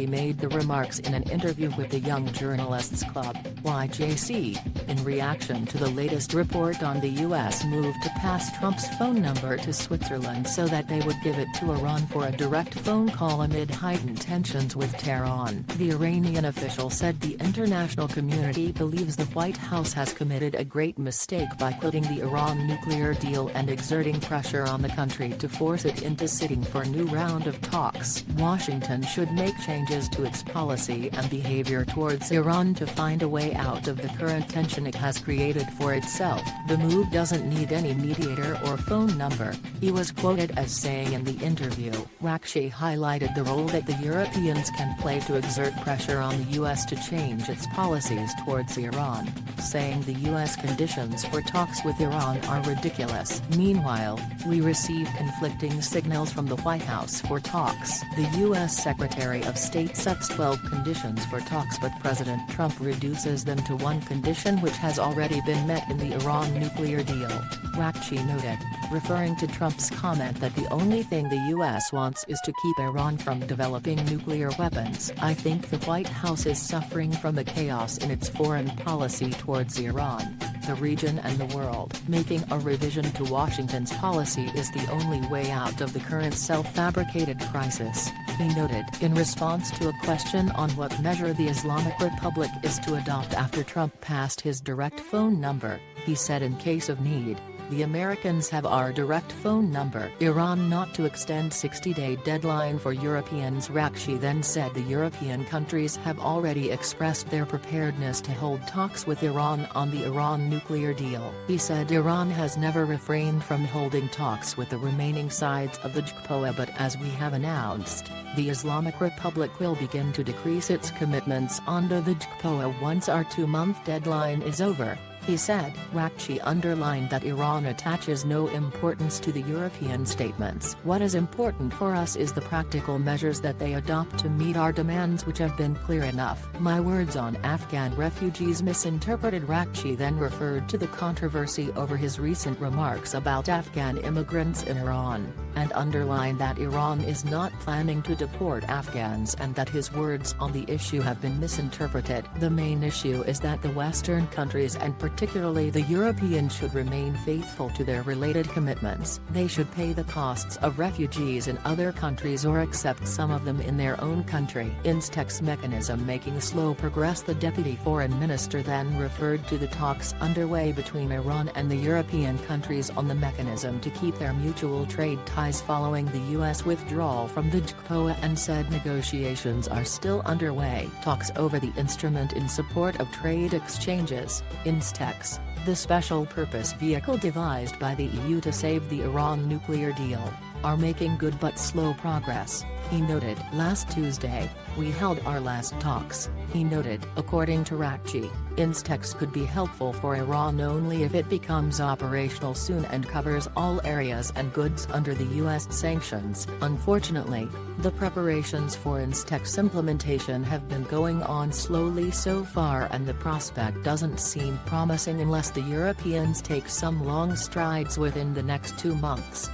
Rakchi made the remarks in an interview with the Young Journalists Club, YJC, in reaction to the latest report on the U.S. move to pass Trump's phone number to Switzerland so that they would give it to Iran for a direct phone call amid heightened tensions with Tehran. The Iranian official said the international community believes the White House has committed a great mistake by quitting the Iran nuclear deal and exerting pressure on the country to force it into sitting for a new round of talks. Washington should make changes to its policy and behavior towards Iran to find a way out of the current tension it has created for itself. The move doesn't need any mediator or phone number, he was quoted as saying in the interview. Rakchi highlighted the role that the Europeans can play to exert pressure on the U.S. to change its policies towards Iran, saying the U.S. conditions for talks with Iran are ridiculous. Meanwhile, we received conflicting signals from the White House for talks. The U.S. Secretary of State sets 12 conditions for talks, but President Trump reduces them to one condition which has already been met in the Iran nuclear deal, Rakchi noted, referring to Trump's comment that the only thing the U.S. wants is to keep Iran from developing nuclear weapons. I think the White House is suffering from the chaos in its foreign policy towards Iran, the region and the world. Making a revision to Washington's policy is the only way out of the current self-fabricated crisis, he noted. In response to a question on what measure the Islamic Republic is to adopt after Trump passed his direct phone number, he said in case of need, the Americans have our direct phone number. Iran not to extend 60-day deadline for Europeans. Rakchi then said the European countries have already expressed their preparedness to hold talks with Iran on the Iran nuclear deal. He said Iran has never refrained from holding talks with the remaining sides of the JCPOA, but as we have announced, the Islamic Republic will begin to decrease its commitments under the JCPOA once our 2-month deadline is over, he said. Rakchi underlined that Iran attaches no importance to the European statements. What is important for us is the practical measures that they adopt to meet our demands, which have been clear enough. My words on Afghan refugees misinterpreted. Rakchi then referred to the controversy over his recent remarks about Afghan immigrants in Iran, and underlined that Iran is not planning to deport Afghans and that his words on the issue have been misinterpreted. The main issue is that the Western countries and particularly the Europeans should remain faithful to their related commitments. They should pay the costs of refugees in other countries or accept some of them in their own country. Instex's mechanism making slow progress. The Deputy Foreign Minister then referred to the talks underway between Iran and the European countries on the mechanism to keep their mutual trade ties following the U.S. withdrawal from the JCPOA, and said negotiations are still underway. Talks over the instrument in support of trade exchanges, Instex, the special-purpose vehicle devised by the EU to save the Iran nuclear deal, are making good but slow progress, he noted. Last Tuesday, we held our last talks, he noted. According to Araqchi, Instex could be helpful for Iran only if it becomes operational soon and covers all areas and goods under the U.S. sanctions. Unfortunately, the preparations for Instex implementation have been going on slowly so far, and the prospect doesn't seem promising unless the Europeans take some long strides within the next 2 months.